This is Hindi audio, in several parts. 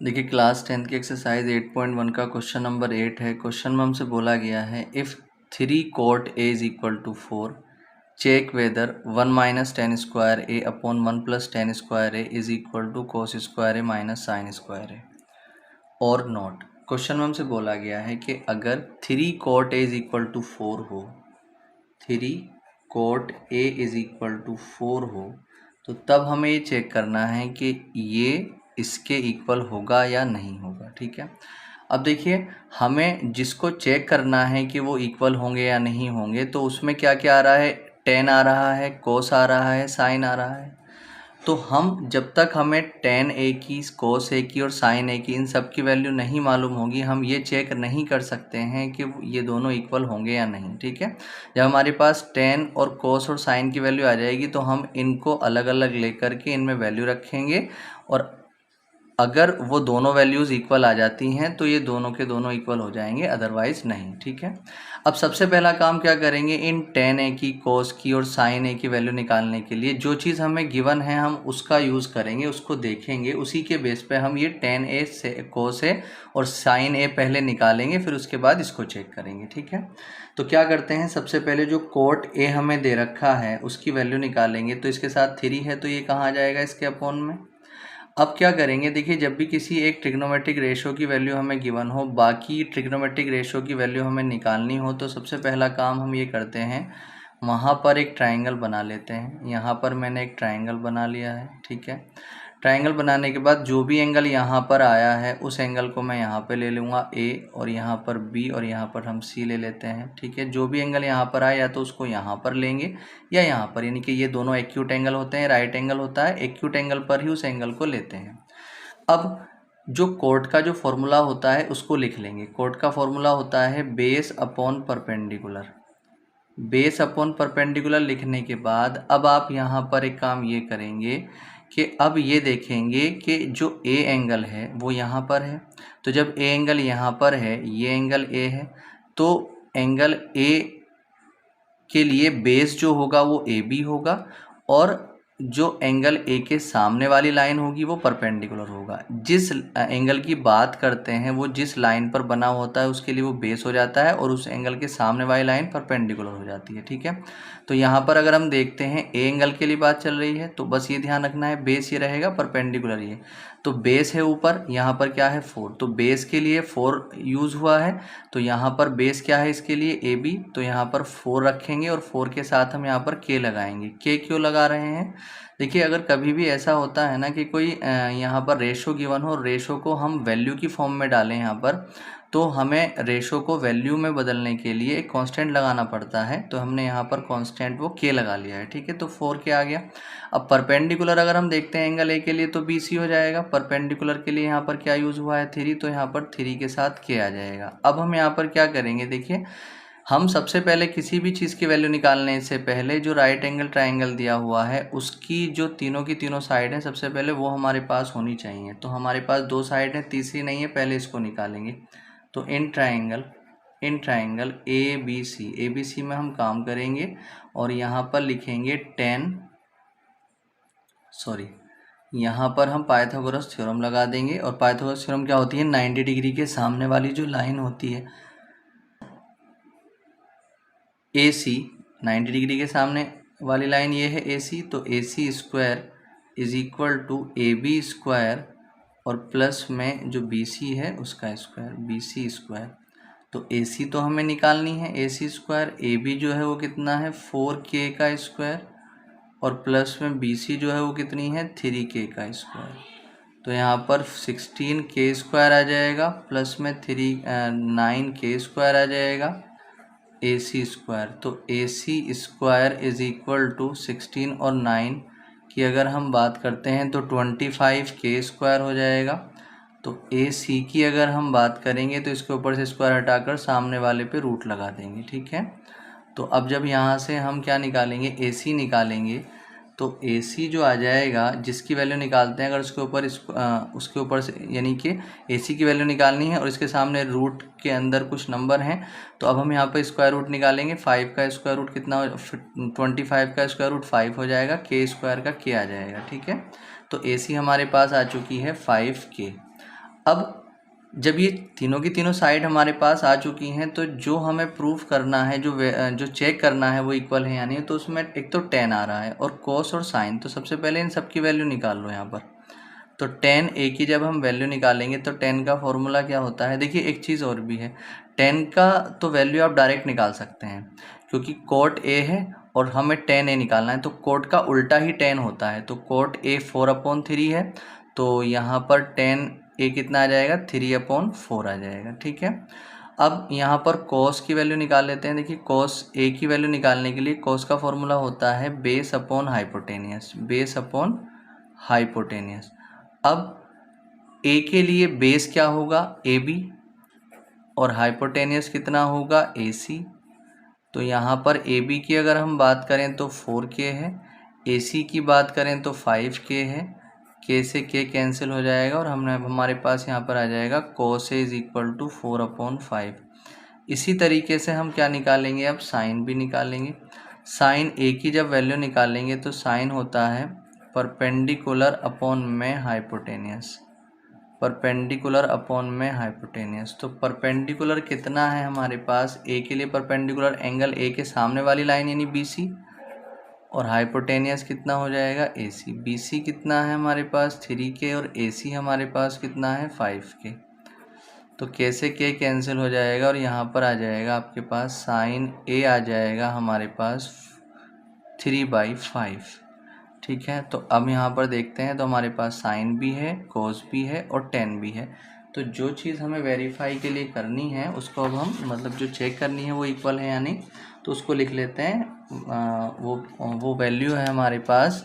देखिए क्लास 10 की एक्सरसाइज 8.1 का क्वेश्चन नंबर 8 है। क्वेश्चन में हमसे बोला गया है if 3 cot a is equal to 4 check whether 1 minus tan square A upon 1 plus tan square A is equal to cos square A minus sine square A or not. Question में हमसे बोला गया है कि अगर 3 cot a is equal to 4 हो, 3 cot a is equal to 4 हो, तो तब हमें ये चेक करना है कि ये इसके इक्वल होगा या नहीं होगा। ठीक है, अब देखिए हमें जिसको चेक करना है कि वो इक्वल होंगे या नहीं होंगे, तो उसमें क्या क्या आ रहा है, टेन आ रहा है, कोस आ रहा है, साइन आ रहा है। तो हम जब तक हमें टेन ए की, कोस ए की और साइन ए की इन सब की वैल्यू नहीं मालूम होगी, हम ये चेक नहीं कर सकते हैं कि ये दोनों इक्वल होंगे या नहीं। ठीक है, जब हमारे पास टेन और कोस और साइन की वैल्यू आ जाएगी तो हम इनको अलग अलग लेकर के इनमें वैल्यू रखेंगे, और अगर वो दोनों वैल्यूज़ इक्वल आ जाती हैं तो ये दोनों के दोनों इक्वल हो जाएंगे, अदरवाइज़ नहीं। ठीक है, अब सबसे पहला काम क्या करेंगे, इन टेन ए की, कोस की और साइन ए की वैल्यू निकालने के लिए जो चीज़ हमें गिवन है हम उसका यूज़ करेंगे, उसको देखेंगे, उसी के बेस पे हम ये टेन ए से कोस ए और साइन ए पहले निकालेंगे, फिर उसके बाद इसको चेक करेंगे। ठीक है, तो क्या करते हैं, सबसे पहले जो कोट ए हमें दे रखा है उसकी वैल्यू निकालेंगे। तो इसके साथ 3 है तो ये कहाँ आ जाएगा, इसके अपॉन में। अब क्या करेंगे, देखिए जब भी किसी एक ट्रिग्नोमेट्रिक रेशो की वैल्यू हमें गिवन हो, बाकी ट्रिग्नोमेट्रिक रेशो की वैल्यू हमें निकालनी हो, तो सबसे पहला काम हम ये करते हैं, वहाँ पर एक ट्रायंगल बना लेते हैं। यहाँ पर मैंने एक ट्रायंगल बना लिया है। ठीक है, ट्रायंगल बनाने के बाद जो भी एंगल यहाँ पर आया है उस एंगल को मैं यहाँ पे ले लूँगा ए, और यहाँ पर बी, और यहाँ पर हम सी ले लेते हैं। ठीक है, जो भी एंगल यहाँ पर आए या तो उसको यहाँ पर लेंगे या यहाँ पर, यानी कि ये दोनों एक्यूट एंगल होते हैं, राइट एंगल होता है, एक्यूट एंगल पर ही उस एंगल को लेते हैं। अब जो कोट का जो फॉर्मूला होता है उसको लिख लेंगे। कोट का फॉर्मूला होता है base upon perpendicular. Base upon perpendicular लिखने के बाद अब आप यहाँ पर एक काम ये करेंगे कि अब ये देखेंगे कि जो ए एंगल है वो यहाँ पर है, तो जब ए एंगल यहाँ पर है, ये एंगल ए है, तो एंगल ए के लिए बेस जो होगा वो ए बी होगा, और जो एंगल ए के सामने वाली लाइन होगी वो परपेंडिकुलर होगा। जिस एंगल की बात करते हैं वो जिस लाइन पर बना होता है उसके लिए वो बेस हो जाता है, और उस एंगल के सामने वाली लाइन परपेंडिकुलर हो जाती है। ठीक है, तो यहाँ पर अगर हम देखते हैं ए एंगल के लिए बात चल रही है, तो बस ये ध्यान रखना है बेस ये रहेगा, परपेंडिकुलर ये, तो बेस है ऊपर, यहाँ पर क्या है 4, तो बेस के लिए 4 यूज़ हुआ है, तो यहाँ पर बेस क्या है इसके लिए ए बी, तो यहाँ पर 4 रखेंगे और 4 के साथ हम यहाँ पर के लगाएंगे। के क्यों लगा रहे हैं, देखिए अगर कभी भी ऐसा होता है ना कि कोई यहाँ पर रेशो गिवन हो, रेशो को हम वैल्यू की फॉर्म में डालें यहाँ पर, तो हमें रेशो को वैल्यू में बदलने के लिए एक कांस्टेंट लगाना पड़ता है, तो हमने यहाँ पर कांस्टेंट वो के लगा लिया है। ठीक है, तो 4 के आ गया। अब परपेंडिकुलर अगर हम देखते हैं एंगल ए के लिए तो बी सी हो जाएगा, परपेंडिकुलर के लिए यहाँ पर क्या यूज़ हुआ है 3, तो यहाँ पर 3 के साथ के आ जाएगा। अब हम यहाँ पर क्या करेंगे, देखिए हम सबसे पहले किसी भी चीज़ की वैल्यू निकालने से पहले जो राइट एंगल ट्रायंगल दिया हुआ है उसकी जो तीनों की तीनों साइड है सबसे पहले वो हमारे पास होनी चाहिए। तो हमारे पास 2 साइड है, तीसरी नहीं है, पहले इसको निकालेंगे। तो in triangle A B C में हम काम करेंगे, और यहाँ पर लिखेंगे यहाँ पर हम पाइथागोरस थ्योरम लगा देंगे। और पाइथागोरस थ्योरम क्या होती है, 90 डिग्री के सामने वाली जो लाइन होती है ए सी, 90 डिग्री के सामने वाली लाइन ये है ए सी, तो A C square is equal to A B square और प्लस में जो बी सी है उसका स्क्वायर, बी सी स्क्वायर। तो ए सी तो हमें निकालनी है, A C square, A B जो है वो कितना है 4k का स्क्वायर, और प्लस में बी सी जो है वो कितनी है 3k का स्क्वायर। तो यहाँ पर 16k स्क्वायर आ जाएगा, प्लस में 9k स्क्वायर आ जाएगा, ए सी स्क्वायर। तो A C square is equal to 16 और 9 की अगर हम बात करते हैं तो 25k स्क्वायर हो जाएगा। तो ए सी की अगर हम बात करेंगे तो इसके ऊपर से स्क्वायर हटाकर सामने वाले पे रूट लगा देंगे। ठीक है, तो अब जब यहाँ से हम क्या निकालेंगे, ए सी निकालेंगे, तो ए सी जो आ जाएगा जिसकी वैल्यू निकालते हैं, अगर उसके ऊपर से यानी कि ए सी की वैल्यू निकालनी है और इसके सामने रूट के अंदर कुछ नंबर हैं, तो अब हम यहाँ पर स्क्वायर रूट निकालेंगे। 5 का स्क्वायर रूट कितना, 25 का स्क्वायर रूट 5 हो जाएगा, के स्क्वायर का के आ जाएगा। ठीक है, तो ए सी हमारे पास आ चुकी है 5k। अब जब ये तीनों की तीनों साइड हमारे पास आ चुकी हैं, तो जो हमें प्रूफ करना है, जो चेक करना है वो इक्वल है यानी, तो उसमें एक तो tan आ रहा है और cos और sin। तो सबसे पहले इन सब की वैल्यू निकाल लो यहाँ पर। तो tan a की जब हम वैल्यू निकालेंगे तो tan का फॉर्मूला क्या होता है, देखिए एक चीज़ और भी है, tan का तो वैल्यू आप डायरेक्ट निकाल सकते हैं क्योंकि cot a है और हमें tan a निकालना है, तो cot का उल्टा ही tan होता है। तो cot a 4/3 है, तो यहाँ पर tan a कितना आ जाएगा, 3/4 आ जाएगा। ठीक है, अब यहाँ पर cos की वैल्यू निकाल लेते हैं। देखिए cos a की वैल्यू निकालने के लिए cos का फॉर्मूला होता है base upon hypotenuse, base upon hypotenuse. अब a के लिए बेस क्या होगा, AB, और हाइपोटेनियस कितना होगा, AC। तो यहाँ पर AB की अगर हम बात करें तो 4K है, AC की बात करें तो 5K है। K से K कैंसिल हो जाएगा और हमारे पास यहाँ पर आ जाएगा cos A = 4/5। इसी तरीके से हम क्या निकालेंगे, अब साइन भी निकालेंगे। साइन A की जब वैल्यू निकालेंगे तो साइन होता है परपेंडिकुलर अपॉन में हाइपोटेनियस, परपेंडिकुलर अपॉन में हाइपोटेनियस। तो परपेंडिकुलर कितना है हमारे पास, ए के लिए परपेंडिकुलर एंगल ए के सामने वाली लाइन यानी BC, और हाइपोटेनियस कितना हो जाएगा, AC। BC कितना है हमारे पास 3K और AC हमारे पास कितना है 5K। तो K से K कैंसिल हो जाएगा और यहाँ पर आ जाएगा आपके पास साइन A आ जाएगा हमारे पास 3/5। ठीक है, तो अब यहाँ पर देखते हैं तो हमारे पास साइन भी है, कोस भी है और tan भी है। तो जो चीज़ हमें वेरीफाई के लिए करनी है उसको अब हम मतलब जो चेक करनी है वो इक्वल है यानी, तो उसको लिख लेते हैं। वो वैल्यू है हमारे पास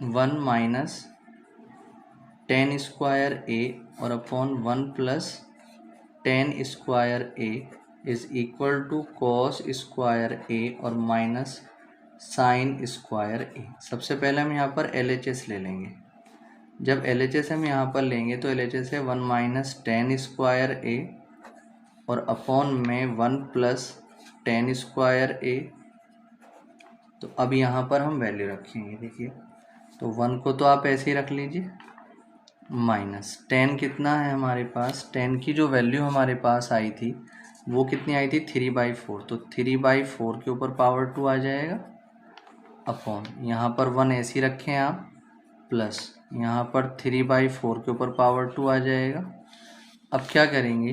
1 माइनस tan स्क्वायर A और upon 1 plus tan square A is equal to cos square A और माइनस साइन स्क्वायर A। सबसे पहले हम यहाँ पर LHS ले लेंगे। जब LHS हम यहाँ पर लेंगे तो LHS है 1 माइनस tan स्क्वायर A और अपॉन में 1 प्लस tan स्क्वायर A। तो अब यहाँ पर हम वैल्यू रखेंगे। देखिए तो 1 को तो आप ऐसे ही रख लीजिए, माइनस tan कितना है हमारे पास, tan की जो वैल्यू हमारे पास आई थी वो कितनी आई थी 3/4। तो 3/4 के ऊपर पावर 2 आ जाएगा अपॉन यहाँ पर 1 ऐसी रखें आप, प्लस यहाँ पर 3/4 के ऊपर पावर 2 आ जाएगा। अब क्या करेंगे,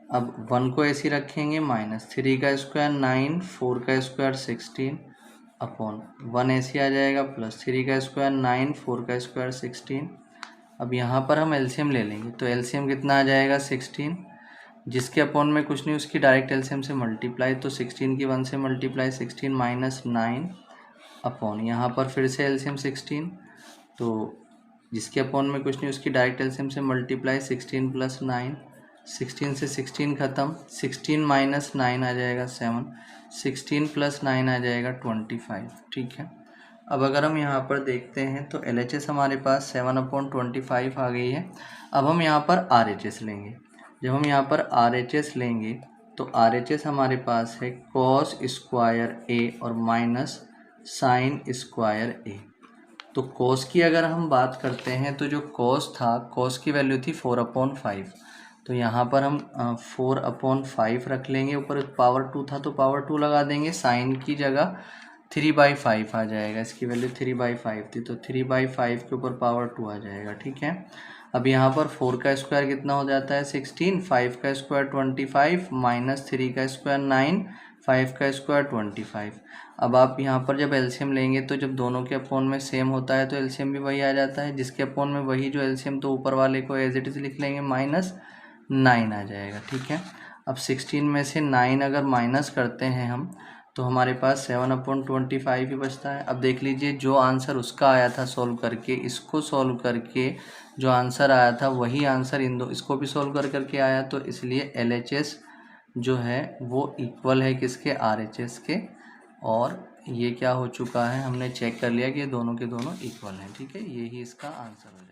अब 1 को ऐसी रखेंगे, माइनस 3 का स्क्वायर 9, 4 का स्क्वायर 16 अपॉन 1 ऐसी आ जाएगा, प्लस 3 का स्क्वायर 9, 4 का स्क्वायर 16। अब यहाँ पर हम एलसीएम ले लेंगे तो एलसीएम कितना आ जाएगा 16, जिसके अपॉन में कुछ नहीं उसकी डायरेक्ट एलसीएम से मल्टीप्लाई, तो 16 की 1 से मल्टीप्लाई 16 माइनस 9 अपॉन यहाँ पर फिर से एलसीएम 16, तो जिसके अपॉन में कुछ नहीं उसकी डायरेक्ट एलसीएम से मल्टीप्लाई 16 प्लस 9, 16 से 16 ख़त्म, 16 माइनस 9 आ जाएगा 7, 16 प्लस 9 आ जाएगा 25। ठीक है, अब अगर हम यहाँ पर देखते हैं तो LHS हमारे पास 7/25 आ गई है। अब हम यहाँ पर RHS लेंगे। जब हम यहाँ पर RHS लेंगे तो RHS हमारे पास है cos स्क्वायर A और माइनस साइन स्क्वायर A। तो cos की अगर हम बात करते हैं तो जो cos था, cos की वैल्यू थी 4/5, तो यहाँ पर हम 4/5 रख लेंगे, ऊपर पावर 2 था तो पावर 2 लगा देंगे, साइन की जगह 3/5 आ जाएगा, इसकी वैल्यू 3/5 थी तो 3/5 के ऊपर पावर 2 आ जाएगा। ठीक है, अब यहाँ पर 4 का स्क्वायर कितना हो जाता है 16, 5 का स्क्वायर 25 माइनस 3 का स्क्वायर 9, 5 का स्क्वायर 25। अब आप यहाँ पर जब एलसीएम लेंगे तो जब दोनों के अपॉन में सेम होता है तो एलसीएम भी वही आ जाता है, जिसके अपॉन में वही जो एलसीएम, तो ऊपर वाले को एज इट इज लिख लेंगे, माइनस 9 आ जाएगा। ठीक है, अब 16 में से 9 अगर माइनस करते हैं हम तो हमारे पास 7/25 ही बचता है। अब देख लीजिए जो आंसर उसका आया था सॉल्व करके, इसको सॉल्व करके जो आंसर आया था वही आंसर इसको भी सॉल्व करके आया, तो इसलिए LHS जो है वो इक्वल है किसके, RHS के। और ये क्या हो चुका है, हमने चेक कर लिया कि ये दोनों के दोनों इक्वल हैं। ठीक है, यही इसका आंसर हो जाएगा।